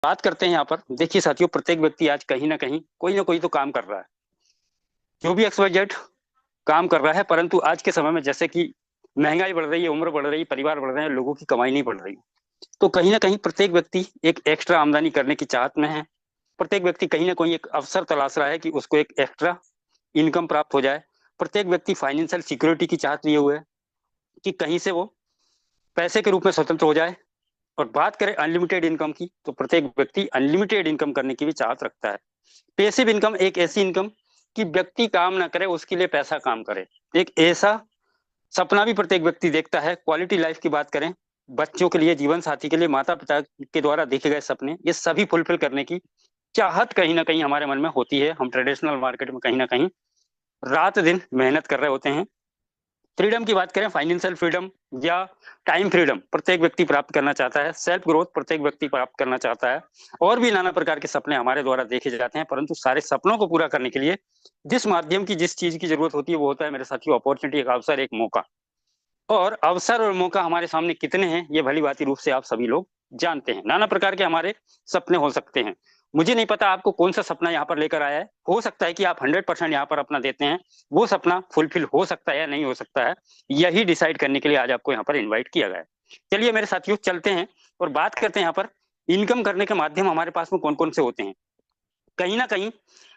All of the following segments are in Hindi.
बात करते हैं यहाँ पर। देखिए साथियों, प्रत्येक व्यक्ति आज कहीं ना कोई तो काम कर रहा है। जो भी XYZ काम कर रहा है, परंतु आज के समय में जैसे कि महंगाई बढ़ रही है, उम्र बढ़ रही है, परिवार बढ़ रहे हैं, लोगों की कमाई नहीं बढ़ रही, तो कहीं ना कहीं प्रत्येक व्यक्ति एक एक्स्ट्रा आमदनी करने की चाहत में है। प्रत्येक व्यक्ति कहीं ना कहीं एक अवसर तलाश रहा है कि उसको एक एक्स्ट्रा इनकम प्राप्त हो जाए। प्रत्येक व्यक्ति फाइनेंशियल सिक्योरिटी की चाहत लिए हुए है कि कहीं से वो पैसे के रूप में स्वतंत्र हो जाए। और बात करें अनलिमिटेड इनकम की, तो प्रत्येक व्यक्ति अनलिमिटेड इनकम करने की भी चाहत रखता है। पैसिव इनकम एक ऐसी इनकम कि व्यक्ति काम ना करे, उसके लिए पैसा काम करे, एक ऐसा सपना भी प्रत्येक व्यक्ति देखता है। क्वालिटी लाइफ की बात करें, बच्चों के लिए, जीवन साथी के लिए, माता पिता के द्वारा देखे गए सपने, ये सभी फुलफिल करने की चाहत कहीं ना कहीं हमारे मन में होती है। हम ट्रेडिशनल मार्केट में कहीं ना कहीं रात दिन मेहनत कर रहे होते हैं। फ्रीडम की बात करें, फाइनेंशियल फ्रीडम या टाइम फ्रीडम प्रत्येक व्यक्ति प्राप्त करना चाहता है। सेल्फ ग्रोथ प्रत्येक व्यक्ति प्राप्त करना चाहता है। और भी नाना प्रकार के सपने हमारे द्वारा देखे जाते हैं, परंतु सारे सपनों को पूरा करने के लिए जिस माध्यम की, जिस चीज की जरूरत होती है, वो होता है मेरे साथियों अपॉर्चुनिटी, एक अवसर, एक मौका। और अवसर और मौका हमारे सामने कितने हैं, ये भली भांति रूप से आप सभी लोग जानते हैं। नाना प्रकार के हमारे सपने हो सकते हैं। मुझे नहीं पता आपको कौन सा सपना यहाँ पर लेकर आया है। हो सकता है कि आप 100% यहाँ पर अपना देते हैं, वो सपना फुलफिल हो सकता है या नहीं हो सकता है। यही डिसाइड करने के लिए आज आपको यहाँ पर इन्वाइट किया गया है। चलिए मेरे साथियों, चलते हैं और बात करते हैं यहाँ पर इनकम करने के माध्यम हमारे पास में कौन कौन से होते हैं। कहीं ना कहीं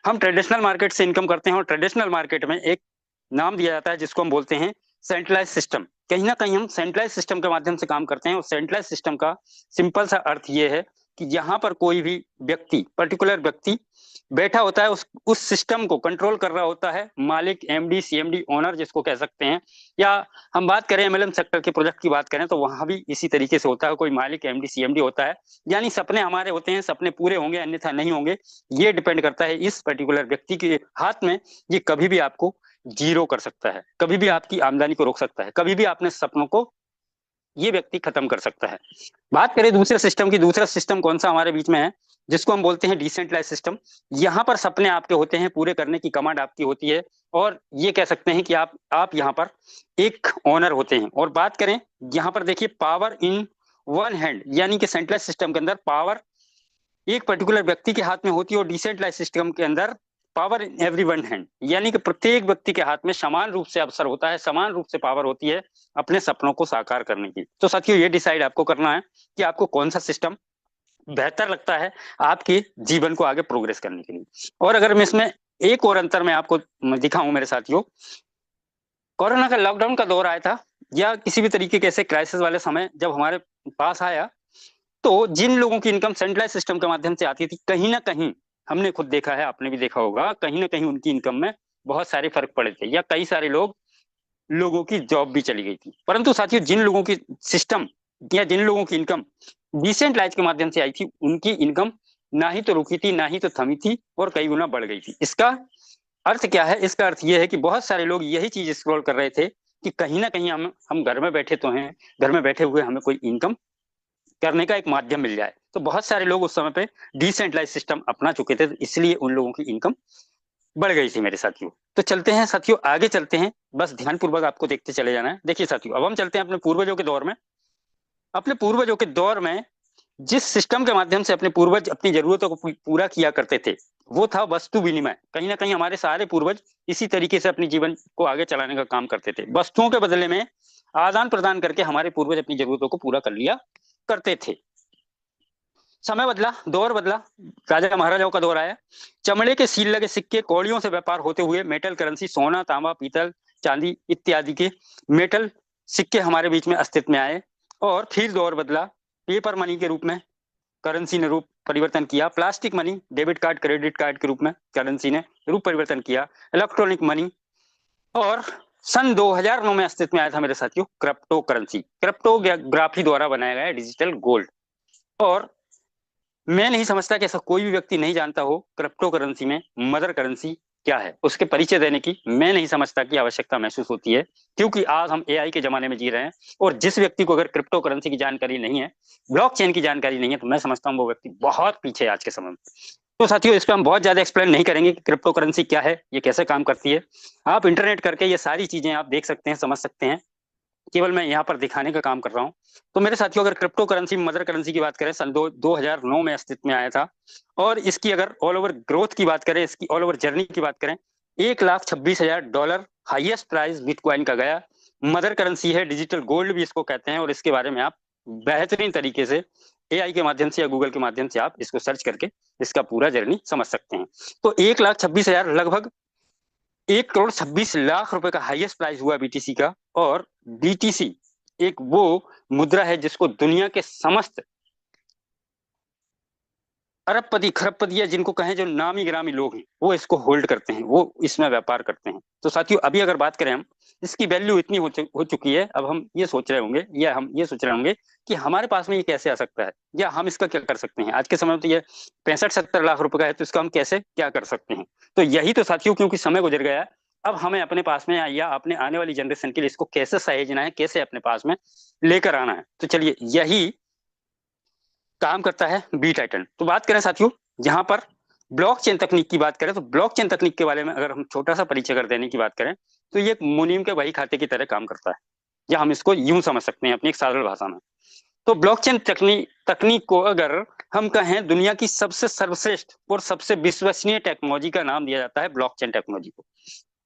हम ट्रेडिशनल मार्केट से इनकम करते हैं, और ट्रेडिशनल मार्केट में एक नाम दिया जाता है जिसको हम बोलते हैं सेंट्रलाइज सिस्टम। कहीं ना कहीं हम सेंट्रलाइज सिस्टम के माध्यम से काम करते हैं, और सेंट्रलाइज सिस्टम का सिंपल सा अर्थ ये है कि यहाँ पर कोई भी व्यक्ति, पर्टिकुलर व्यक्ति बैठा होता है, उस सिस्टम को कंट्रोल कर रहा होता है। मालिक, MD, CMD, ओनर जिसको कह सकते हैं। या हम बात करें MLM सेक्टर के प्रोजेक्ट की बात करें, तो वहां भी इसी तरीके से होता है, कोई मालिक, MD, CMD होता है। यानी सपने हमारे होते हैं, सपने पूरे होंगे अन्यथा नहीं होंगे, ये डिपेंड करता है इस पर्टिकुलर व्यक्ति के हाथ में। ये कभी भी आपको जीरो कर सकता है, कभी भी आपकी आमदनी को रोक सकता है, कभी भी अपने सपनों को ये व्यक्ति खत्म कर सकता है। बात करें दूसरे सिस्टम की, दूसरा सिस्टम कौन सा हमारे बीच में है, जिसको हम बोलते हैं डिसेंट्रलाइज सिस्टम। यहाँ पर सपने आपके होते हैं, पूरे करने की कमांड आपकी होती है, और ये कह सकते हैं कि आप यहाँ पर एक ओनर होते हैं। और बात करें यहाँ पर, देखिए पावर इन वन हैंड, यानी कि सेंट्रलाइज सिस्टम के अंदर पावर एक पर्टिकुलर व्यक्ति के हाथ में होती है, और डिसेंट्रलाइज सिस्टम के अंदर power in every one hand, यानी कि प्रत्येक व्यक्ति के हाथ में समान रूप से अवसर होता है, समान रूप से पावर होती है अपने सपनों को साकार करने की। तो साथियों, ये डिसाइड आपको करना है कि आपको कौन सा सिस्टम बेहतर लगता है आपके जीवन को आगे प्रोग्रेस करने के लिए। और अगर मैं इसमें एक और अंतर मैं आपको दिखाऊं मेरे साथियों, कोरोना का लॉकडाउन का दौर आया था, या किसी भी तरीके के ऐसे क्राइसिस वाले समय जब हमारे पास आया, तो जिन लोगों की इनकम सेंट्रलाइज सिस्टम के माध्यम से आती थी, कहीं ना कहीं हमने खुद देखा है, आपने भी देखा होगा, कहीं ना कहीं उनकी इनकम में बहुत सारे फर्क पड़े थे, या कई सारे लोगों की जॉब भी चली गई थी। परंतु साथियों, जिन लोगों की सिस्टम या जिन लोगों की इनकम डिसेंट्रलाइज के माध्यम से आई थी, उनकी इनकम ना ही तो रुकी थी, ना ही तो थमी थी, और कई गुना बढ़ गई थी। इसका अर्थ क्या है? इसका अर्थ यह है कि बहुत सारे लोग यही चीज एक्सप्लोर कर रहे थे कि कहीं ना कहीं हम घर में बैठे तो हैं, घर में बैठे हुए हमें कोई इनकम करने का एक माध्यम मिल जाए। तो बहुत सारे लोग उस समय पे डिसेंट्रलाइज सिस्टम अपना चुके थे, तो इसलिए उन लोगों की इनकम बढ़ गई थी मेरे साथियों। तो चलते हैं साथियों, आगे चलते हैं, बस ध्यान पूर्वक आपको देखते चले जाना है। देखिए साथियों, अब हम चलते हैं अपने पूर्वजों के दौर में। अपने पूर्वजों के दौर में जिस सिस्टम के माध्यम से अपने पूर्वज अपनी जरूरतों को पूरा किया करते थे, वो था वस्तु विनिमय। कहीं ना कहीं हमारे सारे पूर्वज इसी तरीके से अपने जीवन को आगे चलाने का काम करते थे। वस्तुओं के बदले में आदान प्रदान करके हमारे पूर्वज अपनी जरूरतों को पूरा कर लिया करते थे। समय बदला, दौर बदला, राजा महाराजाओं का दौर आया। चमड़े के सील लगे सिक्के, कौड़ियों से व्यापार होते हुए मेटल करेंसी, सोना, तांबा, पीतल, चांदी इत्यादि के मेटल सिक्के हमारे बीच में अस्तित्व में आए। और फिर दौर बदला, पेपर मनी के रूप में करेंसी ने रूप परिवर्तन किया। Plastic money, debit card, credit card के रूप में करेंसी ने रूप परिवर्तन किया। इलेक्ट्रॉनिक मनी, और सन 2009 में अस्तित्व में आया था मेरे साथियों क्रिप्टो करेंसी, क्रिप्टोग्राफी द्वारा बनाया गया डिजिटल गोल्ड। और मैं नहीं समझता कि ऐसा कोई भी व्यक्ति नहीं जानता हो क्रिप्टो करेंसी में मदर करेंसी क्या है, उसके परिचय देने की मैं नहीं समझता कि आवश्यकता महसूस होती है। क्योंकि आज हम AI के जमाने में जी रहे हैं, और जिस व्यक्ति को अगर क्रिप्टो करेंसी की जानकारी नहीं है, ब्लॉकचेन की जानकारी नहीं है, तो मैं समझता हूँ वो व्यक्ति बहुत पीछे है आज के समय में। तो साथियों, इस पर हम बहुत ज्यादा एक्सप्लेन नहीं करेंगे कि क्रिप्टो करेंसी क्या है, ये कैसे काम करती है। आप इंटरनेट करके ये सारी चीजें आप देख सकते हैं, समझ सकते हैं। केवल मैं यहाँ पर दिखाने का काम कर रहा हूँ। तो मेरे साथियों, अगर क्रिप्टो करेंसी, मदर करेंसी की बात करें, सन 2009 में अस्तित्व में आया था। और इसकी अगर ऑल ओवर ग्रोथ की बात करें, इसकी ऑल ओवर जर्नी की बात करें, $1,26,000 हाईएस्ट प्राइस बिटकॉइन का गया। मदर करेंसी है, डिजिटल गोल्ड भी इसको कहते हैं, और इसके बारे में आप बेहतरीन तरीके से एआई के माध्यम से या गूगल के माध्यम से आप इसको सर्च करके इसका पूरा जर्नी समझ सकते हैं। तो 1,26,000, लगभग 1,26,00,000 रुपए का हाईएस्ट प्राइस हुआ बीटीसी का। और बीटीसी एक वो मुद्रा है जिसको दुनिया के समस्त अरबपति, खरबपति, या जिनको कहें जो नामी गिरामी लोग हैं, वो इसको होल्ड करते हैं, वो इसमें व्यापार करते हैं। तो साथियों, अभी अगर बात करें हम, इसकी वैल्यू इतनी हो चुकी है, अब हम ये सोच रहे होंगे, या हम ये सोच रहे होंगे कि हमारे पास में ये कैसे आ सकता है, या हम इसका क्या कर सकते हैं। आज के समय में तो ये 65-70 लाख रुपए का है, तो इसका हम कैसे क्या कर सकते हैं। तो यही तो साथियों, क्योंकि समय गुजर गया है, अब हमें अपने पास में या अपने आने वाली जनरेशन के लिए इसको कैसे सहेजना है, कैसे अपने पास में लेकर आना है। तो चलिए, यही काम करता है बी टाइटन। तो बात करें साथियों, यहाँ पर ब्लॉकचेन तकनीक की बात करें, तो ब्लॉकचेन तकनीक के बारे में अगर हम छोटा सा परिचय कर देने की बात करें, तो ये एक मुनीम के बही खाते की तरह काम करता है, या हम इसको यूं समझ सकते हैं अपनी एक साधारण भाषा में। तो ब्लॉकचेन तकनीक को अगर हम कहें दुनिया की सबसे सर्वश्रेष्ठ और सबसे विश्वसनीय टेक्नोलॉजी का नाम दिया जाता है ब्लॉकचेन टेक्नोलॉजी को।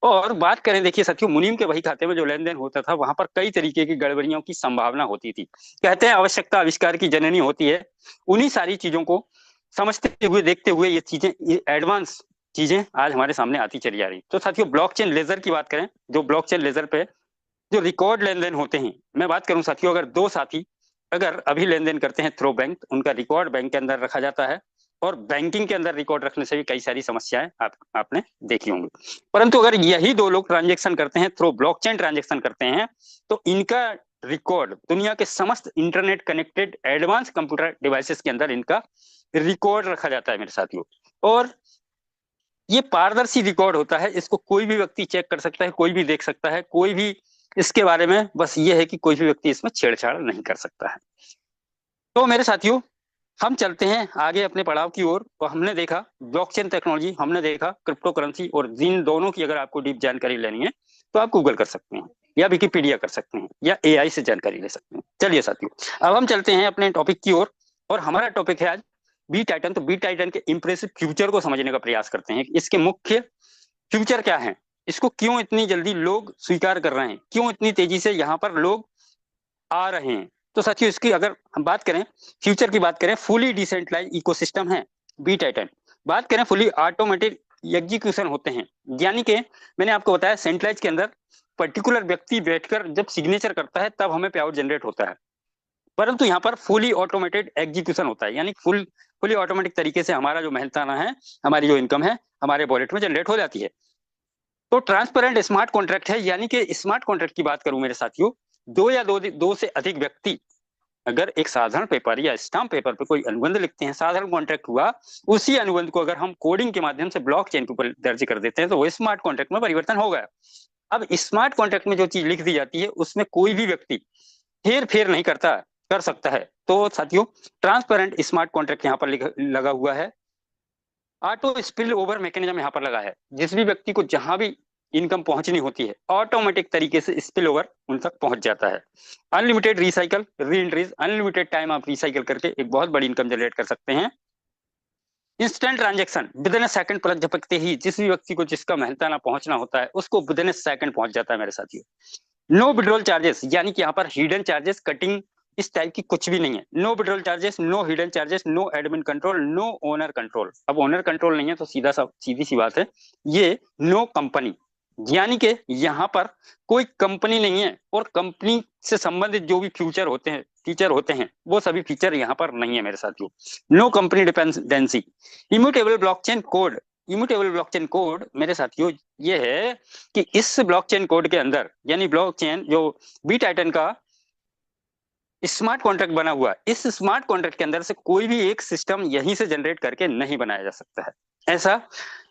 और बात करें, देखिए साथियों, मुनीम के वही खाते में जो लेन देन होता था, वहां पर कई तरीके की गड़बड़ियों की संभावना होती थी। कहते हैं आवश्यकता आविष्कार की जननी होती है। उन्हीं सारी चीजों को समझते हुए, देखते हुए, ये चीजें, ये एडवांस चीजें आज हमारे सामने आती चली जा रही। तो साथियों, ब्लॉकचेन लेजर की बात करें, जो ब्लॉकचेन लेजर पे जो रिकॉर्ड लेन देन होते हैं, मैं बात करूं साथियों, अगर दो साथी अगर अभी लेन देन करते हैं थ्रू बैंक, उनका रिकॉर्ड बैंक के अंदर रखा जाता है। और बैंकिंग के अंदर रिकॉर्ड रखने से भी कई सारी समस्याएं आपने देखी होंगी। परंतु अगर यही दो लोग ट्रांजेक्शन करते हैं, थ्रू ब्लॉकचेन ट्रांजेक्शन करते हैं, तो इनका रिकॉर्ड दुनिया के समस्त internet connected advance computer devices के अंदर इनका रिकॉर्ड रखा जाता है मेरे साथियों। और ये पारदर्शी रिकॉर्ड होता है, इसको कोई भी व्यक्ति चेक कर सकता है, कोई भी देख सकता है, कोई भी इसके बारे में, बस ये है कि कोई भी व्यक्ति इसमें छेड़छाड़ नहीं कर सकता है। तो मेरे साथियों, हम चलते हैं आगे अपने पड़ाव की ओर। तो हमने देखा ब्लॉकचेन टेक्नोलॉजी, हमने देखा क्रिप्टो करेंसी, और जिन दोनों की अगर आपको डीप जानकारी लेनी है तो आप गूगल कर सकते हैं, या विकिपीडिया कर सकते हैं, या एआई से जानकारी ले सकते हैं। चलिए साथियों, अब हम चलते हैं अपने टॉपिक की ओर, और हमारा टॉपिक है आज बी टाइटन। तो बी टाइटन के इंप्रेसिव फ्यूचर को समझने का प्रयास करते हैं। इसके मुख्य फ्यूचर क्या है, इसको क्यों इतनी जल्दी लोग स्वीकार कर रहे हैं, क्यों इतनी तेजी से यहाँ पर लोग आ रहे हैं। तो साथियों, इसकी अगर हम बात करें, फ्यूचर की बात करें, फुली डिसेंट्रलाइज इकोसिस्टम है बी टाइटन। बात करें, फुली ऑटोमेटिक एग्जीक्यूशन होते हैं, यानी कि मैंने आपको बताया सेंट्रलाइज के अंदर पर्टिकुलर व्यक्ति बैठकर जब सिग्नेचर करता है तब हमें पेआउट जनरेट होता है। परंतु यहाँ पर फुली ऑटोमेटेड एग्जीक्यूशन होता है, यानी फुली ऑटोमेटिक तरीके से हमारा जो मेहनताना है, हमारी जो इनकम है, हमारे वॉलेट में जनरेट हो जाती है। तो ट्रांसपेरेंट स्मार्ट कॉन्ट्रैक्ट है, यानी कि स्मार्ट कॉन्ट्रैक्ट की बात करूं मेरे साथियों, दो से अधिक व्यक्ति अगर एक साधारण पेपर या स्टाम्प पेपर पे कोई अनुबंध लिखते हैं, साधारण कॉन्ट्रैक्ट हुआ, उसी अनुबंध को अगर हम कोडिंग के माध्यम से ब्लॉकचेन के ऊपर दर्ज कर देते हैं, तो वो स्मार्ट कॉन्ट्रैक्ट में परिवर्तन हो गया। अब स्मार्ट कॉन्ट्रैक्ट में जो चीज लिख दी जाती है, उसमें कोई भी व्यक्ति हेर फेर नहीं कर सकता है। तो साथियों, ट्रांसपेरेंट स्मार्ट कॉन्ट्रैक्ट यहाँ पर लगा हुआ है। ऑटो स्पिल ओवर मैकेनिज्म यहाँ पर लगा है, जिस भी व्यक्ति को जहां भी इनकम पहुंचनी होती है, ऑटोमेटिक तरीके से स्पिल ओवर उन तक पहुंच जाता है। Unlimited recycle, re entries, unlimited time आप रिसाइकल करके एक बहुत बड़ी इनकम जनरेट कर सकते हैं। Instant transaction, within second पलक झपकते ही जिस भी व्यक्ति को जिसका मेहनताना पहुंचना होता है, उसको विद इन सेकंड पहुंच जाता है मेरे साथियों। नो विड्रॉल चार्जेस, यानी कि यहाँ पर हिडन चार्जेस, कटिंग इस टाइप की कुछ भी नहीं है। No withdrawal charges, no hidden charges, no admin control, no owner control. अब ओनर कंट्रोल नहीं है तो सीधी सी बात है, ये नो कंपनी, यानी कि यहाँ पर कोई कंपनी नहीं है, और कंपनी से संबंधित जो भी फीचर होते हैं, वो सभी फीचर यहाँ पर नहीं है मेरे साथियों। No company dependency. Immutable blockchain code, immutable blockchain code मेरे साथियों ये है कि इस ब्लॉकचेन कोड के अंदर, यानी ब्लॉकचेन जो बी टाइटन का स्मार्ट कॉन्ट्रैक्ट बना हुआ, इस स्मार्ट कॉन्ट्रैक्ट के अंदर से कोई भी एक सिस्टम यहीं से जनरेट करके नहीं बनाया जा सकता है। ऐसा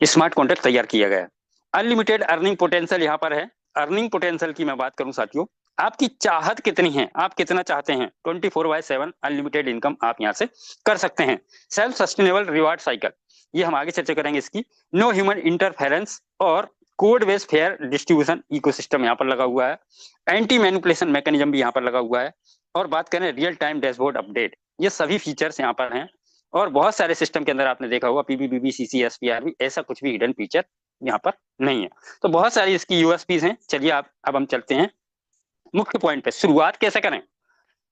स्मार्ट कॉन्ट्रैक्ट तैयार किया गया है। अनलिमिटेड अर्निंग पोटेंशियल यहाँ पर है। अर्निंग पोटेंशियल की मैं बात करूं साथियों, आपकी चाहत कितनी है, आप कितना चाहते हैं, 24/7 अनलिमिटेड इनकम आप यहाँ से कर सकते हैं। सेल्फ सस्टेनेबल रिवार्ड साइकिल, ये हम आगे चर्चा करेंगे इसकी। नो ह्यूमन इंटरफेरेंस और code base fare distribution ecosystem यहाँ पर लगा हुआ है, एंटी मैनिपुलेशन मैकेनिज्म भी यहाँ पर लगा हुआ है, और बात करें रियल टाइम डैशबोर्ड अपडेट, ये सभी फीचर्स यहाँ पर हैं। और बहुत सारे सिस्टम के अंदर आपने देखा होगा पीबीबीबी, सीसी, एसपीआरबी, ऐसा कुछ भी हिडन फीचर यहाँ पर नहीं है। तो बहुत सारी इसकी यूएसपीज हैं। चलिए अब हम चलते हैं मुख्य पॉइंट पे। शुरुआत कैसे करें,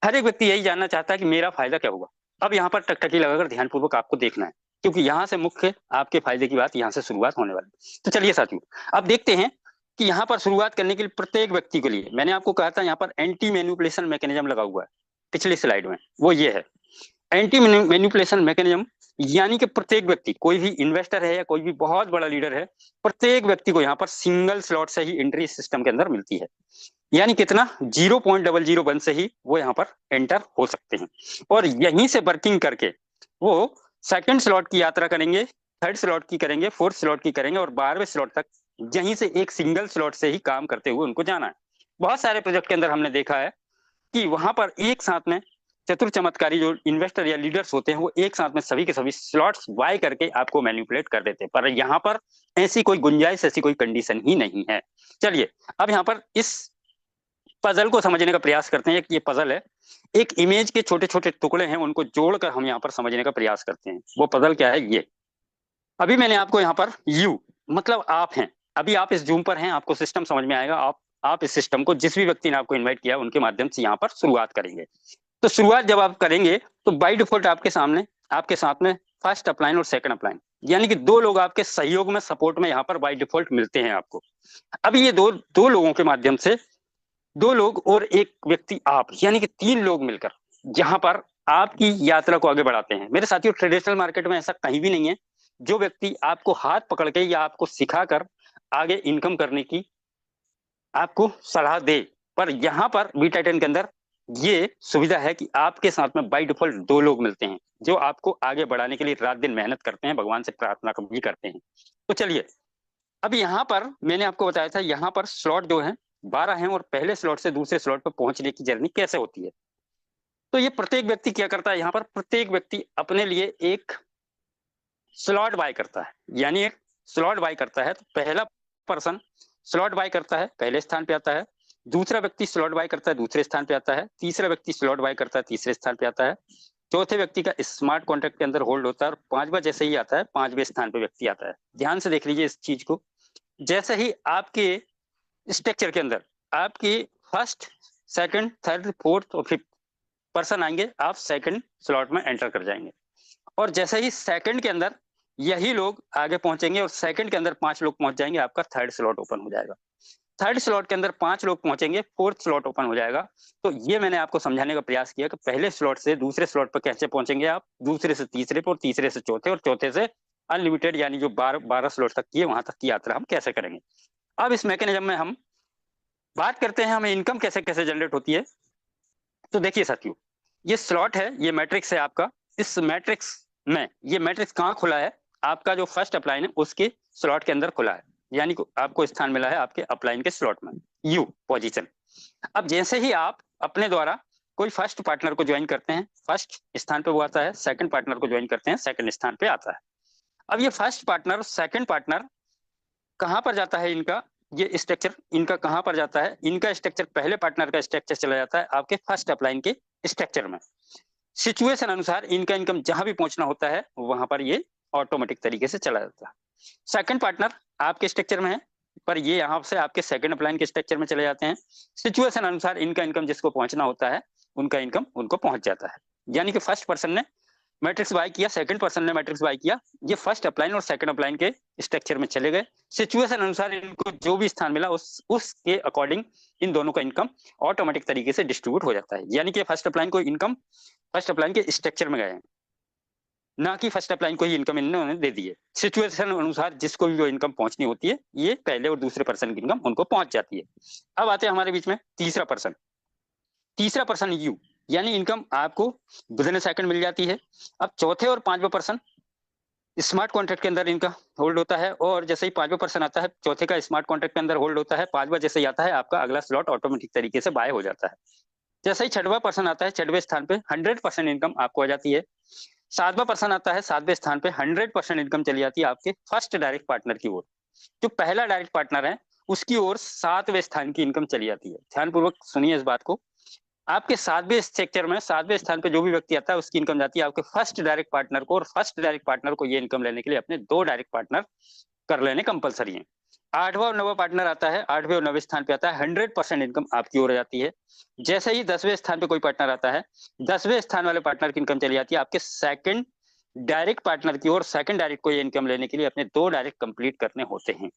हर एक व्यक्ति यही जानना चाहता है कि मेरा फायदा क्या होगा। अब यहाँ पर टकटकी लगाकर ध्यानपूर्वक आपको देखना है, क्योंकि यहाँ से मुख्य आपके फायदे की बात यहाँ से शुरुआत होने वाली। तो चलिए साथियों, अब देखते हैं कि यहाँ पर शुरुआत करने के लिए प्रत्येक व्यक्ति के लिए मैंने आपको कहा था यहाँ पर एंटी मैनिपुलेशन मैकेनिज्म लगा हुआ है पिछली स्लाइड में, वो ये है एंटी मैनिपुलेशन मैकेनिज्म। यानी कि प्रत्येक व्यक्ति, कोई भी इन्वेस्टर है या कोई भी बहुत बड़ा लीडर है, प्रत्येक व्यक्ति को यहाँ पर सिंगल स्लॉट से ही एंट्री सिस्टम के अंदर मिलती है। यानी कितना 0.001 से ही वो यहाँ पर एंटर हो सकते हैं, और यहीं से वर्किंग करके वो सेकंड स्लॉट की यात्रा करेंगे, थर्ड स्लॉट की करेंगे, फोर्थ स्लॉट की करेंगे, और 12वें स्लॉट तक यहीं से एक सिंगल स्लॉट से ही काम करते हुए उनको जाना है। बहुत सारे प्रोजेक्ट के अंदर हमने देखा है कि वहां पर एक साथ में चतुर चमत्कारी जो इन्वेस्टर या लीडर्स होते हैं वो एक साथ में सभी के सभी स्लॉट्स बाय करके आपको मैनिपुलेट कर देते हैं, पर यहाँ पर ऐसी कोई गुंजाइश, ऐसी कोई कंडीशन ही नहीं है। चलिए अब यहाँ पर इस पजल को समझने का प्रयास करते हैं। ये पजल है, एक इमेज के छोटे छोटे टुकड़े हैं, उनको जोड़कर हम यहाँ पर समझने का प्रयास करते हैं। वो पजल क्या है, ये अभी मैंने आपको यहाँ पर यू मतलब आप हैं, अभी आप इस जूम पर हैं, आपको सिस्टम समझ में आएगा। आप इस सिस्टम को जिस भी व्यक्ति ने आपको इन्वाइट किया उनके माध्यम से यहाँ पर शुरुआत करेंगे। तो शुरुआत जब आप करेंगे तो बाय डिफॉल्ट आपके सामने, आपके साथ में फर्स्ट अपलाइन और सेकंड अपलाइन, यानी कि दो लोग आपके सहयोग में, सपोर्ट में यहाँ पर बाय डिफॉल्ट मिलते हैं आपको। अब ये दो लोगों के माध्यम से, दो लोग और एक व्यक्ति आप, यानी कि तीन लोग मिलकर जहां पर आपकी यात्रा को आगे बढ़ाते हैं। मेरे साथियों, ट्रेडिशनल मार्केट में ऐसा कहीं भी नहीं है जो व्यक्ति आपको हाथ पकड़ के या आपको सिखाकर आगे इनकम करने की आपको सलाह दे, पर यहाँ पर B-Titan के अंदर ये सुविधा है कि आपके साथ में बाय डिफॉल्ट दो लोग मिलते हैं जो आपको आगे बढ़ाने के लिए रात दिन मेहनत करते हैं, भगवान से प्रार्थना भी करते हैं। तो चलिए, अब यहाँ पर मैंने आपको बताया था यहाँ पर स्लॉट जो है 12 हैं, और पहले स्लॉट से दूसरे स्लॉट पर पहुंचने की जर्नी कैसे होती है। तो ये प्रत्येक व्यक्ति क्या करता है, यहाँ पर प्रत्येक व्यक्ति अपने लिए एक स्लॉट बाय करता है, यानी एक स्लॉट बाय करता है। तो पहला पर्सन स्लॉट बाय करता है, पहले स्थान पे आता है। दूसरा व्यक्ति स्लॉट बाय करता है, दूसरे स्थान पे आता है। तीसरा व्यक्ति स्लॉट बाय करता है, तीसरे स्थान पे आता है। चौथे व्यक्ति का स्मार्ट कॉन्ट्रैक्ट के अंदर होल्ड होता है, और पांचवा जैसे ही आता है, पांचवें स्थान पे व्यक्ति आता है। ध्यान से देख लीजिए इस चीज को। जैसे ही आपके स्ट्रक्चर के अंदर आपकी फर्स्ट, सेकंड, थर्ड, फोर्थ और फिफ्थ पर्सन आएंगे, आप सेकंड स्लॉट में एंटर कर जाएंगे। और जैसे ही सेकंड के अंदर यही लोग आगे पहुंचेंगे और सेकंड के अंदर 5 लोग पहुंच जाएंगे, आपका थर्ड स्लॉट ओपन हो जाएगा। थर्ड स्लॉट के अंदर 5 लोग पहुंचेंगे, फोर्थ स्लॉट ओपन हो जाएगा। तो ये मैंने आपको समझाने का प्रयास किया कि पहले स्लॉट से दूसरे स्लॉट पर कैसे पहुंचेंगे आप, दूसरे से तीसरे पर, तीसरे से चौथे, और चौथे से अनलिमिटेड यानी जो 12 स्लॉट तक की है वहां तक की यात्रा हम कैसे करेंगे। अब इस मैकेनिज्म में हम बात करते हैं हमें इनकम कैसे कैसे जनरेट होती है। तो देखिए साथियों, ये स्लॉट है, ये मैट्रिक्स है आपका। इस मैट्रिक्स में, ये मैट्रिक्स कहाँ खुला है, आपका जो फर्स्ट अपलाइन है उसके स्लॉट के अंदर खुला है, यानी आपको स्थान मिला है आपके अपलाइन के स्लॉट में, यू पोजीशन। अब जैसे ही आप अपने द्वारा कोई फर्स्ट पार्टनर को ज्वाइन करते हैं, फर्स्ट स्थान पे वो आता है। सेकंड पार्टनर को ज्वाइन करते हैं, सेकंड स्थान पे आता है। अब ये फर्स्ट पार्टनर, सेकंड पार्टनर कहाँ पर जाता है, इनका ये स्ट्रक्चर इनका कहाँ पर जाता है, इनका स्ट्रक्चर पहले पार्टनर का स्ट्रक्चर चला जाता है आपके फर्स्ट अपलाइन के स्ट्रक्चर में। सिचुएशन अनुसार इनका इनकम जहां भी पहुंचना होता है वहां पर ये ऑटोमेटिक तरीके से चला जाता है। सेकंड पार्टनर आपके स्ट्रक्चर में है, पर ये यहाँ से आपके सेकंड अपलाइन के स्ट्रक्चर में चले जाते हैं। सिचुएशन अनुसार इनका इनकम जिसको पहुंचना होता है उनका इनकम उनको पहुंच जाता है। यानी कि फर्स्ट पर्सन ने मैट्रिक्स बाय किया, सेकंड पर्सन ने मैट्रिक्स बाय किया, ये फर्स्ट अपलाइन और सेकंड अपलाइन के स्ट्रक्चर में चले गए। सिचुएशन अनुसार इनको जो भी स्थान मिला उसके अकॉर्डिंग इन दोनों का इनकम ऑटोमेटिक तरीके से डिस्ट्रीब्यूट हो जाता है। यानी कि फर्स्ट अपलाइन को इनकम फर्स्ट अपलाइन के स्ट्रक्चर में गए हैं, ना कि फर्स्ट अपलाइन को ही इनकम इन्होंने दे दी है। सिचुएशन अनुसार जिसको भी वो इनकम पहुंचनी होती है, ये पहले और दूसरे पर्सन की इनकम उनको पहुंच जाती है। अब आते हैं हमारे बीच में तीसरा पर्सन। तीसरा पर्सन यू, यानी इनकम आपको विदिन सेकंड मिल जाती है। अब चौथे और पांचवा पर्सन स्मार्ट कॉन्ट्रैक्ट के अंदर इनका होल्ड होता है, और जैसे ही पांचवा पर्सन आता है चौथे का स्मार्ट कॉन्ट्रैक्ट के अंदर होल्ड होता है। पांचवा जैसे ही आता है आपका अगला स्लॉट ऑटोमेटिक तरीके से बाय हो जाता है। जैसे ही छठवां पर्सन आता है, छठवें स्थान पे 100% इनकम आपको आ जाती है। सातवां पर्सन आता है, सातवें स्थान पे 100% इनकम चली जाती है आपके फर्स्ट डायरेक्ट पार्टनर की ओर। जो पहला डायरेक्ट पार्टनर है उसकी ओर 7वें स्थान की इनकम चली जाती है। ध्यानपूर्वक सुनिए इस बात को। आपके 7वें स्ट्रक्चर में 7वें स्थान पे जो भी व्यक्ति आता है उसकी इनकम जाती है आपके फर्स्ट डायरेक्ट पार्टनर को, और फर्स्ट डायरेक्ट पार्टनर को ये इनकम लेने के लिए अपने 2 डायरेक्ट पार्टनर कर लेने कंपलसरी है। 8वां और 9वां पार्टनर आता है, 8वें और 9वें स्थान पे आता है, 100% इनकम आपकी ओर जाती है। जैसे ही 10वें स्थान पे कोई पार्टनर आता है, 10वें स्थान वाले पार्टनर की इनकम चली जाती है आपके सेकंड डायरेक्ट पार्टनर की ओर। सेकंड डायरेक्ट को ये इनकम लेने के लिए अपने 2 डायरेक्ट कंप्लीट करने होते हैं।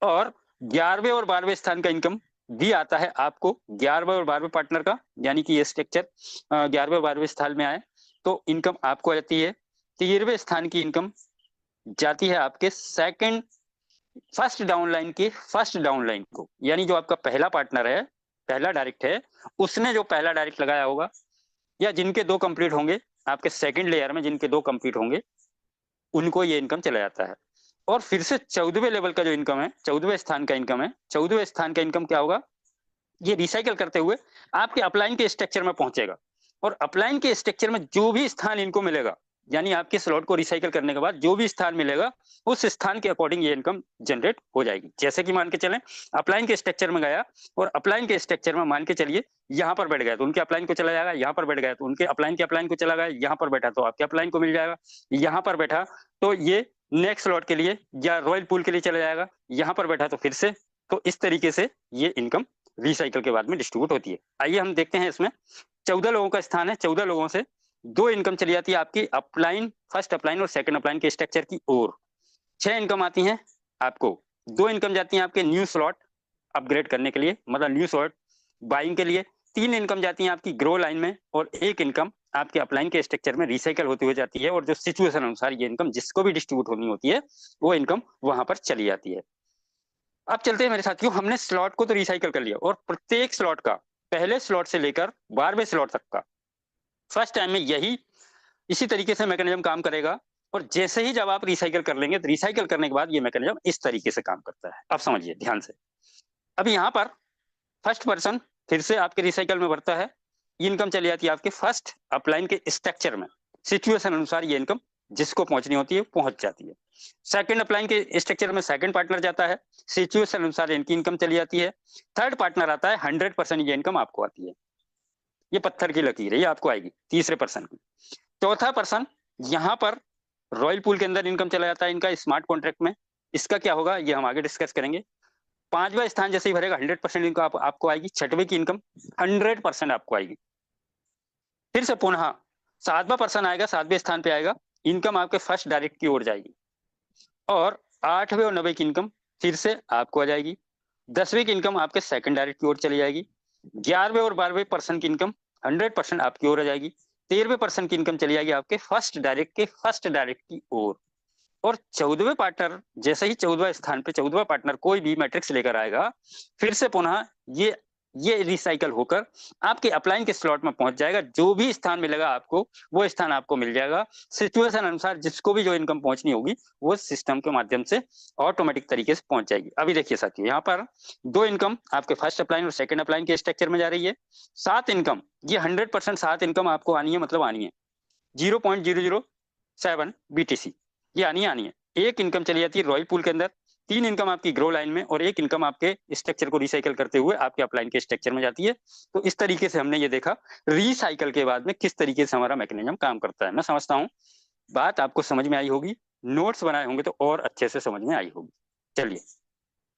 और 11वें और 12वें स्थान का इनकम भी आता है आपको 11वें और 12वें पार्टनर का, यानी कि ये स्ट्रक्चर 11वें और 12वें स्थान में आए तो इनकम आपको आ जाती है। 13वें स्थान की इनकम जाती है आपके सेकंड फर्स्ट डाउनलाइन के फर्स्ट डाउनलाइन को, यानी जो आपका पहला पार्टनर है, पहला डायरेक्ट है, उसने जो पहला डायरेक्ट लगाया होगा या जिनके 2 कंप्लीट होंगे आपके सेकंड लेयर में, जिनके 2 कंप्लीट होंगे उनको ये इनकम चला जाता है। और फिर से 14वें लेवल का जो इनकम है, 14वें स्थान का इनकम है, 14वें स्थान का इनकम क्या होगा, ये रिसाइकल करते हुए आपके अपलाइन के स्ट्रक्चर में पहुंचेगा। और अपलाइन के स्ट्रक्चर में जो भी स्थान इनको मिलेगा, यानी आपके स्लॉट को रिसाइकल करने के बाद जो भी स्थान मिलेगा उस स्थान के अकॉर्डिंग ये इनकम जनरेट हो जाएगी। जैसे कि मान के चलें अपलाइन के स्ट्रक्चर में गया और अपलाइन के स्ट्रक्चर में मान के चलिए यहाँ पर बैठ गया तो उनके अपलाइन को चला जाएगा, यहाँ पर बैठ गया तो उनके अपलाइन को चला गया, यहाँ पर बैठा तो आपके अपलाइन को मिल जाएगा, यहाँ पर बैठा तो ये नेक्स्ट स्लॉट के लिए या रॉयल पूल के लिए चला जाएगा, यहाँ पर बैठा तो फिर से। तो इस तरीके से ये इनकम रिसाइकल के बाद में डिस्ट्रीब्यूट होती है। आइए हम देखते हैं इसमें 14 लोगों का स्थान है, 14 लोगों से 2 इनकम चली जाती है आपकी अपलाइन, फर्स्ट अपलाइन और सेकंड अपलाइन के स्ट्रक्चर की ओर। 6 इनकम आती हैं आपको, 2 इनकम जाती हैं आपके न्यू स्लॉट अपग्रेड करने के लिए, मतलब न्यू स्लॉट बाइंग के लिए, 3 इनकम जाती हैं आपकी ग्रो लाइन में और 1 इनकम आपके अपलाइन के स्ट्रक्चर में रिसाइकल होती हुई जाती है। और जो सिचुएशन अनुसार ये इनकम जिसको भी डिस्ट्रीब्यूट होनी होती है वो इनकम वहां पर चली जाती है। अब चलते हैं मेरे साथियों, हमने स्लॉट को तो रिसाइकल कर लिया और प्रत्येक स्लॉट का पहले स्लॉट से लेकर 12वें स्लॉट तक का फर्स्ट टाइम में यही इसी तरीके से मैकेनिज्म काम करेगा। और जैसे ही जब आप रिसाइकल कर लेंगे तो रिसाइकल करने के बाद ये मैकेनिज्म इस तरीके से काम करता है। अब समझिए ध्यान से। अब यहाँ पर फर्स्ट पर्सन फिर से आपके रिसाइकल में भरता है, इनकम चली जाती है आपके फर्स्ट अपलाइन के स्ट्रक्चर में, सिचुएशन अनुसार ये इनकम जिसको पहुंचनी होती है पहुंच जाती है। सेकंड अपलाइन के स्ट्रक्चर में सेकंड पार्टनर जाता है, सिचुएशन अनुसार इनकी इनकम चली जाती है। थर्ड पार्टनर आता है, 100% ये इनकम आपको आती है। ये पत्थर की लकीर है, ये आपको आएगी तीसरे पर्सन की। चौथा पर्सन यहाँ पर रॉयल पूल के अंदर इनकम चला जाता है इनका स्मार्ट कॉन्ट्रैक्ट में। इसका क्या होगा ये हम आगे डिस्कस करेंगे। 5वां स्थान जैसे ही भरेगा 100% इनकम आपको आएगी। 6वें की इनकम 100% आपको आएगी। फिर से पुनः 7वां पर्सन आएगा, 7वें स्थान पे आएगा, इनकम आपके फर्स्ट डायरेक्ट की ओर जाएगी। और 8वें और 9वें की इनकम फिर से आपको आ जाएगी। 10वें की इनकम आपके सेकंड डायरेक्ट की ओर चली जाएगी। 11वें और 12वें पर्सन की इनकम 100% आपकी ओर आ जाएगी। 13वें पर्सन की इनकम चली जाएगी आपके फर्स्ट डायरेक्ट के फर्स्ट डायरेक्ट की ओर। और 14वें पार्टनर जैसे ही 14वां स्थान पे 14वां पार्टनर कोई भी मैट्रिक्स लेकर आएगा, फिर से पुनः ये रिसाइकल होकर आपके अपलाइन के स्लॉट में पहुंच जाएगा। जो भी स्थान मिलेगा आपको वो स्थान आपको मिल जाएगा। सिचुएशन अनुसार जिसको भी जो इनकम पहुंचनी होगी वो सिस्टम के माध्यम से ऑटोमेटिक तरीके से पहुंच जाएगी। अभी देखिए साथियों, यहाँ पर 2 इनकम आपके फर्स्ट अपलाइन और सेकंड अपलाइन के स्ट्रक्चर में जा रही है। 7 इनकम, ये 100% 7 इनकम आपको आनी है, मतलब आनी है 0.007 BTC, ये आनी है। 1 इनकम चली जाती है रॉयल पूल के अंदर, 3 इनकम आपकी ग्रो लाइन में और 1 इनकम आपके स्ट्रक्चर को रिसाइकल करते हुए आपके अपलाइन के स्ट्रक्चर में जाती है। तो इस तरीके से हमने ये देखा रिसाइकल के बाद में किस तरीके से हमारा मैकेनिज्म काम करता है। मैं समझता हूँ बात आपको समझ में आई होगी, नोट्स बनाए होंगे तो और अच्छे से समझ में आई होगी। चलिए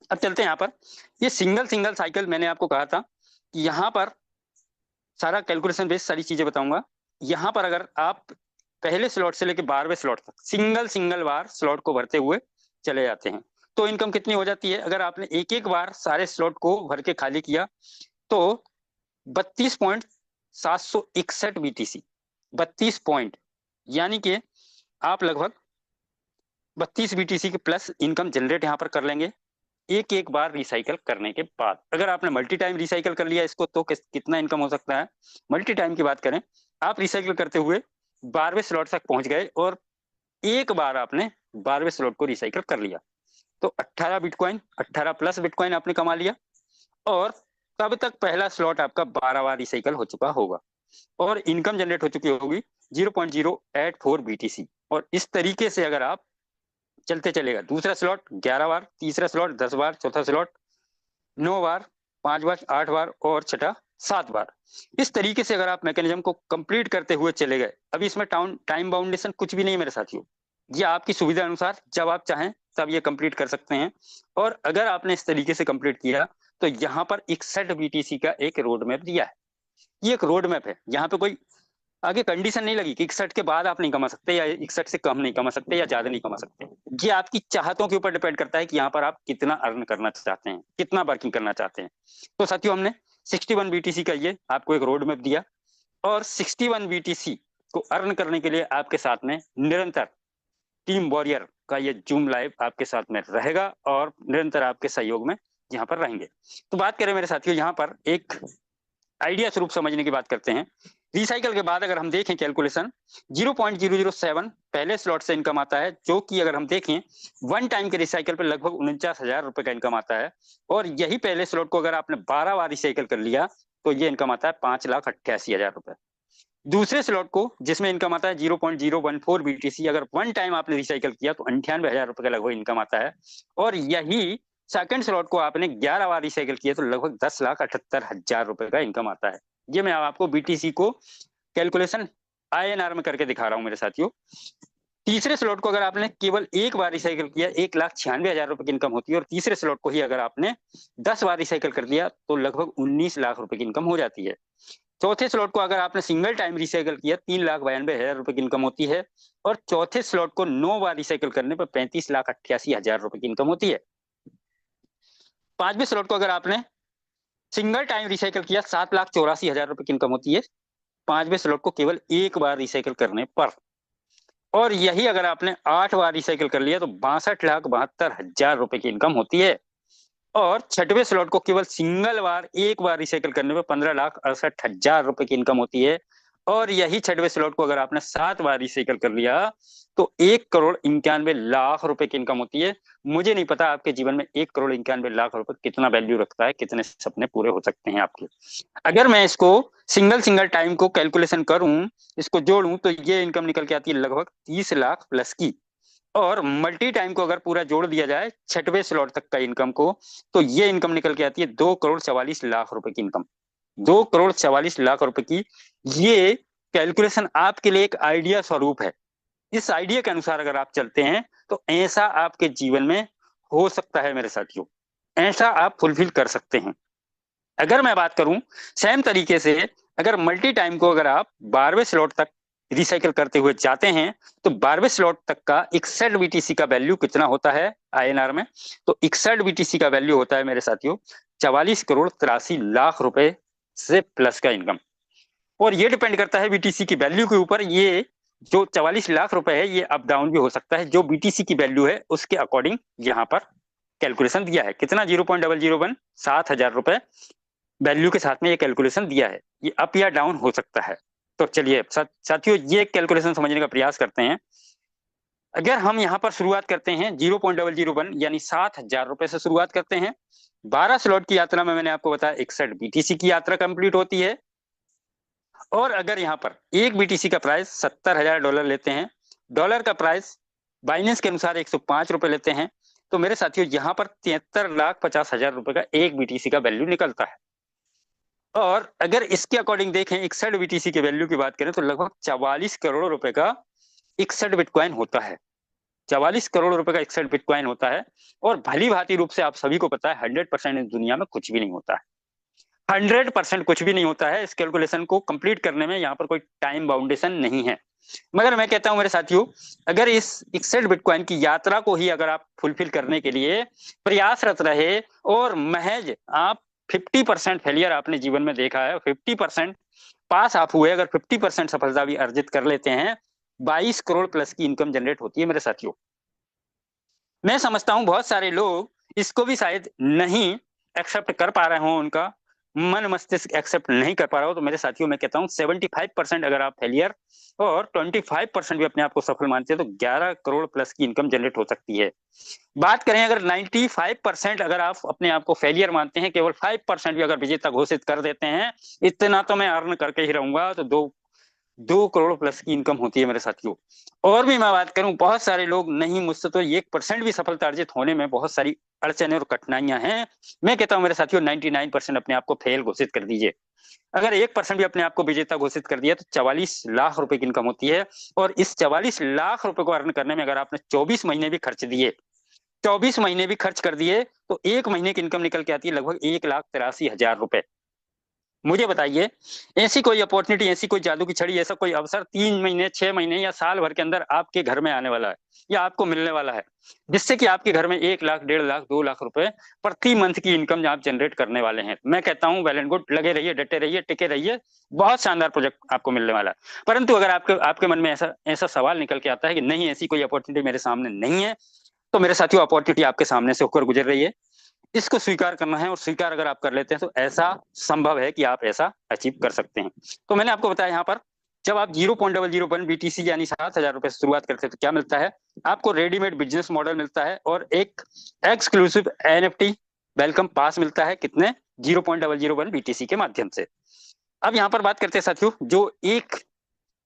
अब चलते हैं यहाँ पर। ये सिंगल साइकिल मैंने आपको कहा था कि यहाँ पर सारा कैलकुलेशन बेस्ड सारी चीजें बताऊंगा। यहाँ पर अगर आप पहले स्लॉट से लेकर 12वें स्लॉट तक सिंगल बार स्लॉट को भरते हुए चले जाते हैं तो इनकम कितनी हो जाती है। अगर आपने एक बार सारे स्लॉट को भर के खाली किया तो 32.761 BTC, 32 पॉइंट, यानी कि आप लगभग 32 BTC के प्लस इनकम जनरेट यहाँ पर कर लेंगे एक बार रिसाइकल करने के बाद। अगर आपने मल्टी टाइम रिसाइकल कर लिया इसको तो कितना इनकम हो सकता है। मल्टी टाइम की बात करें, आप रिसाइकल करते हुए 12वें स्लॉट तक पहुंच गए और एक बार आपने 12वें स्लॉट को रिसाइकल कर लिया तो 18 बिटकॉइन, 18 प्लस बिटकॉइन आपने कमा लिया। और तब तक पहला स्लॉट आपका 12 बार रिसाइकल हो चुका होगा और इनकम जनरेट हो चुकी होगी 0.084 BTC। और इस तरीके से अगर आप चलते चलेगा। दूसरा स्लॉट 11 बार, तीसरा स्लॉट 10 बार, चौथा स्लॉट 9 बार, 5 बार, 8 बार और छठा 7 बार। इस तरीके से अगर आप मैकेनिज्म को कंप्लीट करते हुए चले गए, अभी इसमें टाइम बाउंडेशन कुछ भी नहीं मेरे साथियों, ये आपकी सुविधा अनुसार जब आप चाहें तब ये कंप्लीट कर सकते हैं। और अगर आपने इस तरीके से कंप्लीट किया तो यहाँ पर 61 बीटीसी का एक रोड मैप दिया है। ये एक रोड मैप है, यहाँ पे कोई आगे कंडीशन नहीं लगी कि 61 के बाद आप नहीं कमा सकते या 61 से कम नहीं कमा सकते या ज्यादा नहीं कमा सकते। ये आपकी चाहतों के ऊपर डिपेंड करता है कि यहाँ पर आप कितना अर्न करना चाहते हैं, कितना वर्किंग करना चाहते हैं। तो साथियों, हमने 61 बीटीसी का ये आपको एक रोड मैप दिया और 61 बीटीसी को अर्न करने के लिए आपके साथ में निरंतर टीम वॉरियर का ये जूम लाइव आपके साथ में रहेगा और निरंतर आपके सहयोग में यहाँ पर रहेंगे। तो बात करें मेरे साथियों, यहाँ पर एक आइडिया स्वरूप समझने की बात करते हैं। रिसाइकल के बाद अगर हम देखें कैलकुलेशन 0.007 पहले स्लॉट से इनकम आता है, जो कि अगर हम देखें वन टाइम के रिसाइकल पे लगभग 49,000 रुपए का इनकम आता है। और यही पहले स्लॉट को अगर आपने 12 बार रिसाइकल कर लिया तो ये इनकम आता है 5,88,000 रुपए। दूसरे स्लॉट को जिसमें इनकम आता है 0.014 बीटीसी, अगर वन टाइम आपने रिसाइकल किया तो 98,000 रुपए का लगभग इनकम आता है। और यही सेकंड स्लॉट को आपने 11 बार रिसाइकल किया तो लगभग 10,78,000 रुपए का इनकम आता है। ये मैं आपको बीटीसी को कैलकुलेशन आईएनआर में करके दिखा रहा हूं मेरे साथियों। तीसरे स्लॉट को अगर आपने केवल एक बार रिसाइकल किया 1,96,000 रुपए की इनकम होती है। और तीसरे स्लॉट को ही अगर आपने 10 बार रिसाइकल कर दिया तो लगभग 19 लाख रुपए की इनकम हो जाती है। चौथे स्लॉट को अगर आपने सिंगल टाइम रिसाइकल किया 3,92,000 रुपए की इनकम होती है। और चौथे स्लॉट को 9 बार रिसाइकल करने पर 35,88,000 रुपए की इनकम होती है। पांचवें स्लॉट को अगर आपने सिंगल टाइम रिसाइकल किया 7,84,000 रुपए की इनकम होती है पांचवें स्लॉट को केवल एक बार रिसाइकल करने पर। और यही अगर आपने 8 बार रिसाइकल कर लिया तो 62,72,000 रुपए की इनकम होती है। और छठवें स्लॉट को केवल सिंगल बार एक बार रिसाइकल करने पर 15,68,000 रुपए की इनकम होती है। और यही छठवें स्लॉट को अगर आपने 7 बार रिसाइकल कर लिया तो 1,91,00,000 रुपए की इनकम होती है। मुझे नहीं पता आपके जीवन में 1,91,00,000 रुपए कितना वैल्यू रखता है, कितने सपने पूरे हो सकते हैं आपके। अगर मैं इसको सिंगल टाइम को कैलकुलेशन करूं, इसको जोड़ूं तो ये इनकम निकल के आती है लगभग 30 लाख प्लस की। और मल्टी टाइम को अगर पूरा जोड़ दिया जाए छठवें स्लॉट तक का इनकम को तो ये इनकम निकल के आती है 2,44,00,000 रुपए की इनकम। 2,44,00,000 रुपए की ये कैलकुलेशन आपके लिए एक आइडिया स्वरूप है। इस आइडिया के अनुसार अगर आप चलते हैं तो ऐसा आपके जीवन में हो सकता है मेरे साथियों, ऐसा आप फुलफिल कर सकते हैं। अगर मैं बात करूं सेम तरीके से, अगर मल्टी टाइम को अगर आप 12वें स्लॉट तक रिसाइकल करते हुए जाते हैं तो 12वें स्लॉट तक का 61 बीटीसी का वैल्यू कितना होता है आईएनआर में, तो 61 बीटीसी का वैल्यू होता है मेरे साथियों 44,83,00,000 रुपए से प्लस का इनकम। और ये डिपेंड करता है बीटीसी की वैल्यू के ऊपर। ये जो 44 लाख रुपए है ये अप डाउन भी हो सकता है, जो बीटीसी की वैल्यू है उसके अकॉर्डिंग यहाँ पर कैलकुलेशन दिया है। कितना 0.001 7,000 रुपए वैल्यू के साथ में ये कैलकुलेशन दिया है, ये अप या डाउन हो सकता है। तो चलिए साथियों ये कैलकुलेशन समझने का प्रयास करते हैं। अगर हम यहाँ पर शुरुआत करते हैं 0.001 यानी 7,000 रुपए से शुरुआत करते हैं। 12 स्लॉट की यात्रा में मैंने आपको बताया 61 बीटीसी की यात्रा कंप्लीट होती है। और अगर यहाँ पर एक बीटीसी का प्राइस $70,000 लेते हैं, डॉलर का प्राइस बाइनेंस के अनुसार 105 रुपए लेते हैं, तो मेरे साथियों यहाँ पर 73,50,000 रुपए का एक बीटीसी का वैल्यू निकलता है। और अगर इसके अकॉर्डिंग देखें 61 बीटीसी के वैल्यू की बात करें तो लगभग 44 करोड़ रुपए का 61 बिटकॉइन होता है। 44 करोड़ रुपए का 61 बिटकॉइन होता है। और भली भांति रूप से आप सभी को पता है 100% इस दुनिया में कुछ भी नहीं होता है। 100% कुछ भी नहीं होता है। इस कैलकुलेशन को कंप्लीट करने में यहाँ पर कोई टाइम बाउंडेशन नहीं है। मगर मैं कहता हूं मेरे साथियों, अगर इस 61 बिटकॉइन की यात्रा को ही अगर आप फुलफिल करने के लिए प्रयासरत रहे और महज आप 50% फेलियर आपने जीवन में देखा है, 50% पास आप हुए, अगर 50% सफलता भी अर्जित कर लेते हैं 22 करोड़ प्लस की इनकम जनरेट होती है मेरे साथियों। मैं समझता हूं बहुत सारे लोग इसको भी शायद नहीं एक्सेप्ट कर पा रहे हो, उनका मन मस्तिष्क एक्सेप्ट नहीं कर पा रहा हो। तो मेरे साथियों मैं कहता हूं 75% अगर आप फेलियर और 25% भी अपने आप को सफल मानते हैं तो 11 करोड़ प्लस की इनकम जनरेट हो सकती है। बात करें अगर 95% अगर आप अपने आप को फेलियर मानते हैं, केवल 5% भी अगर विजेता घोषित कर देते हैं, इतना तो मैं अर्न करके ही रहूंगा, तो 2 करोड़ प्लस की इनकम होती है मेरे साथियों। और भी मैं बात करूं, बहुत सारे लोग नहीं, मुझसे तो 1% भी सफलता अर्जित होने में बहुत सारी अड़चने और कठिनाइयां हैं। मैं कहता हूं मेरे साथियों 99% अपने आप को फेल घोषित कर दीजिए। अगर 1% भी अपने आप को विजेता घोषित कर दिया तो 44 लाख रुपए की इनकम होती है। और इस 44 लाख रुपए को अर्न करने में अगर आपने 24 महीने भी खर्च दिए, 24 महीने भी खर्च कर दिए, तो एक महीने की इनकम निकल के आती है लगभग 1,83,000 रुपए। मुझे बताइए, ऐसी कोई अपॉर्चुनिटी, ऐसी कोई जादू की छड़ी, ऐसा कोई अवसर 3 महीने, 6 महीने या साल भर के अंदर आपके घर में आने वाला है या आपको मिलने वाला है, जिससे कि आपके घर में 1 लाख, 1.5 लाख, 2 लाख रुपए प्रति मंथ की इनकम आप जनरेट करने वाले हैं। मैं कहता हूं वेल एंड गुड, लगे रहिए, डटे रहिए, टिके रहिए, बहुत शानदार प्रोजेक्ट आपको मिलने वाला है। परंतु अगर आपके आपके मन में ऐसा ऐसा सवाल निकल के आता है कि नहीं, ऐसी कोई अपॉर्चुनिटी मेरे सामने नहीं है, तो मेरे साथियों अपॉर्चुनिटी आपके सामने से होकर गुजर रही है। इसको स्वीकार करना है, और स्वीकार अगर आप कर लेते हैं तो ऐसा संभव है कि आप ऐसा अचीव कर सकते हैं। तो मैंने आपको बताया यहाँ पर, जब आप 0.001 BTC यानी 7,000 रुपए से शुरुआत करते हैं तो क्या मिलता है आपको? रेडीमेड बिजनेस मॉडल मिलता है और एक एक्सक्लूसिव NFT वेलकम पास मिलता है। कितने? 0.001 BTC के माध्यम से। अब यहाँ पर बात करते हैं साथियों, जो एक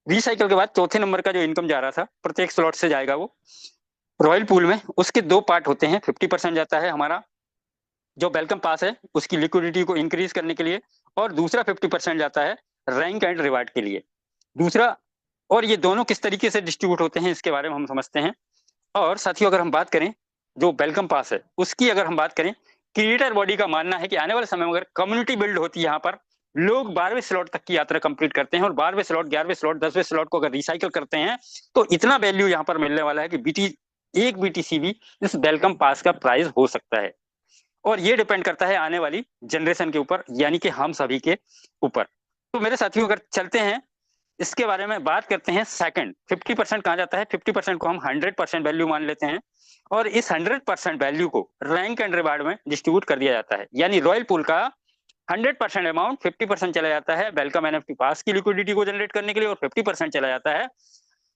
रिसाइकल के बाद चौथे नंबर का जो इनकम जा रहा था, प्रत्येक स्लॉट से जाएगा वो रॉयल पूल में। उसके दो पार्ट होते हैं। 50% जाता है हमारा जो वेलकम पास है उसकी लिक्विडिटी को इंक्रीज करने के लिए, और दूसरा 50% जाता है रैंक एंड रिवार्ड के लिए। दूसरा, और ये दोनों किस तरीके से डिस्ट्रीब्यूट होते हैं इसके बारे में हम समझते हैं। और साथियों अगर हम बात करें जो वेलकम पास है उसकी, अगर हम बात करें, क्रिएटर बॉडी का मानना है कि आने वाले समय में अगर कम्युनिटी बिल्ड होती है, यहाँ पर लोग 12वें स्लॉट तक की यात्रा कंप्लीट करते हैं और 12वें स्लॉट, 11वें स्लॉट, 10वें स्लॉट को अगर रिसाइकल करते हैं तो इतना वैल्यू यहाँ पर मिलने वाला है कि एक BTC भी इस वेलकम पास का प्राइस हो सकता है। और ये डिपेंड करता है आने वाली जनरेशन के ऊपर, यानी कि हम सभी के ऊपर। तो मेरे साथियों अगर चलते हैं इसके बारे में बात करते हैं। सेकंड 50% कहाँ जाता है? 50% को हम 100% वैल्यू मान लेते हैं और इस 100% वैल्यू को रैंक एंड रिवार्ड में डिस्ट्रीब्यूट कर दिया जाता है। यानी रॉयल पूल का 100% अमाउंट 50% चला जाता है वेलकम NFT पास की लिक्विडिटी को जनरेट करने के लिए, और 50% चला जाता है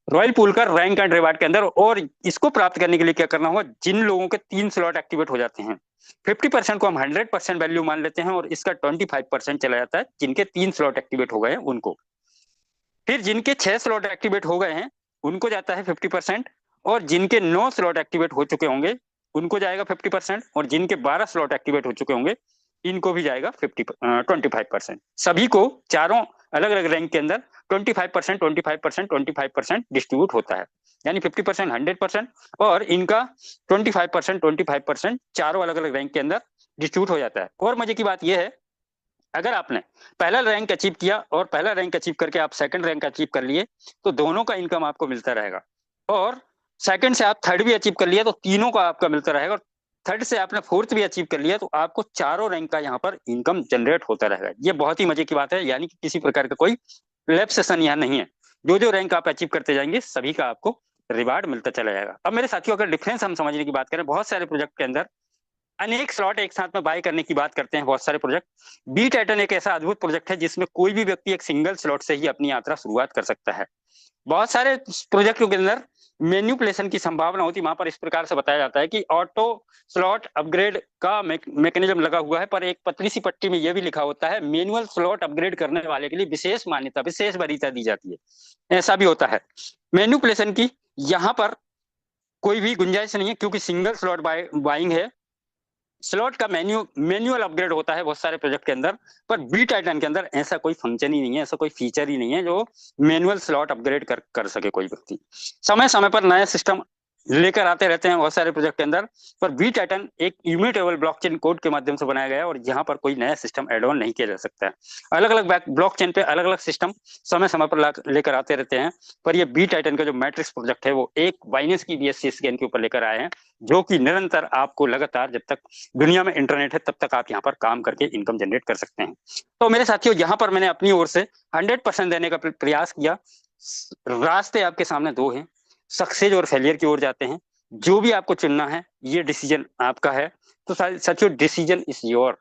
रॉयल पूल का रैंक एंड रिवार्ड के अंदर। और इसको प्राप्त करने के लिए क्या करना होगा? जिन लोगों के 3 स्लॉट एक्टिवेट हो जाते हैं, 50% को हम 100% वैल्यू मान लेते हैं और इसका 25% चला जाता है जिनके 3 स्लॉट एक्टिवेट हो गए हैं उनको। फिर जिनके 6 स्लॉट एक्टिवेट हो गए हैं उनको जाता है 50%, और जिनके 9 स्लॉट एक्टिवेट हो चुके होंगे उनको जाएगा 50%, और जिनके 12 स्लॉट एक्टिवेट हो चुके होंगे इनको भी जाएगा 25%। सभी को चारों अलग अलग रैंक के अंदर 25%, 25%, 25% डिस्ट्रीब्यूट होता है। यानी 50%, 100%, और इनका 25%, 25% चारों अलग अलग रैंक के अंदर डिस्ट्रीब्यूट हो जाता है। और मजे की बात यह है, अगर आपने पहला रैंक अचीव किया और पहला रैंक अचीव करके आप सेकंड रैंक अचीव कर लिए तो दोनों का इनकम आपको मिलता रहेगा। और सेकंड से आप थर्ड भी अचीव कर लिया तो तीनों का आपका मिलता रहेगा। और थर्ड से आपने फोर्थ भी अचीव कर लिया तो आपको चारों रैंक का यहाँ पर इनकम जनरेट होता रहेगा। ये बहुत ही मजे की बात है, यानी कि किसी प्रकार का कोई लैप्सेशन यहाँ नहीं है। जो जो रैंक आप अचीव करते जाएंगे सभी का आपको रिवार्ड मिलता चला जाएगा। अब मेरे साथियों अगर डिफरेंस हम समझने की बात करें, बहुत सारे प्रोजेक्ट के अंदर अनेक स्लॉट एक साथ में बाय करने की बात करते हैं बहुत सारे प्रोजेक्ट। बी टाइटन एक ऐसा अद्भुत प्रोजेक्ट है जिसमें कोई भी व्यक्ति एक सिंगल स्लॉट से ही अपनी यात्रा शुरुआत कर सकता है। बहुत सारे प्रोजेक्टों के अंदर मैन्युपुलेशन की संभावना होती है। वहां पर इस प्रकार से बताया जाता है कि ऑटो स्लॉट अपग्रेड का मैकेनिज्म लगा हुआ है, पर एक पतली सी पट्टी में यह भी लिखा होता है मैनुअल स्लॉट अपग्रेड करने वाले के लिए विशेष मान्यता, विशेष वरीयता दी जाती है। ऐसा भी होता है। मैन्युपुलेशन की यहाँ पर कोई भी गुंजाइश नहीं है क्योंकि सिंगल स्लॉट बाइंग है। स्लॉट का मैन्युअल अपग्रेड होता है बहुत सारे प्रोजेक्ट के अंदर, पर बी टाइटन के अंदर ऐसा कोई फंक्शन ही नहीं है, ऐसा कोई फीचर ही नहीं है जो मैनुअल स्लॉट अपग्रेड कर सके कोई व्यक्ति। समय समय पर नया सिस्टम लेकर आते रहते हैं बहुत सारे प्रोजेक्ट के अंदर, पर बी टाइटन एक इम्यूटेबल ब्लॉकचेन कोड के माध्यम से बनाया गया है और यहाँ पर कोई नया सिस्टम एड ऑन नहीं किया जा सकता है। अलग अलग ब्लॉकचेन पे अलग अलग सिस्टम समय समय पर लेकर आते रहते हैं, पर ये बी टाइटन का जो मैट्रिक्स प्रोजेक्ट है वो एक बाइनेंस की BSC स्कैन के ऊपर लेकर आए हैं, जो कि निरंतर आपको लगातार जब तक दुनिया में इंटरनेट है तब तक आप यहाँ पर काम करके इनकम जनरेट कर सकते हैं। तो मेरे साथियों यहाँ पर मैंने अपनी ओर से 100% देने का प्रयास किया। रास्ते आपके सामने दो हैं, सक्सेस और फेलियर की ओर जाते हैं। जो भी आपको चुनना है ये डिसीजन आपका है। तो साथियों डिसीजन इज योर।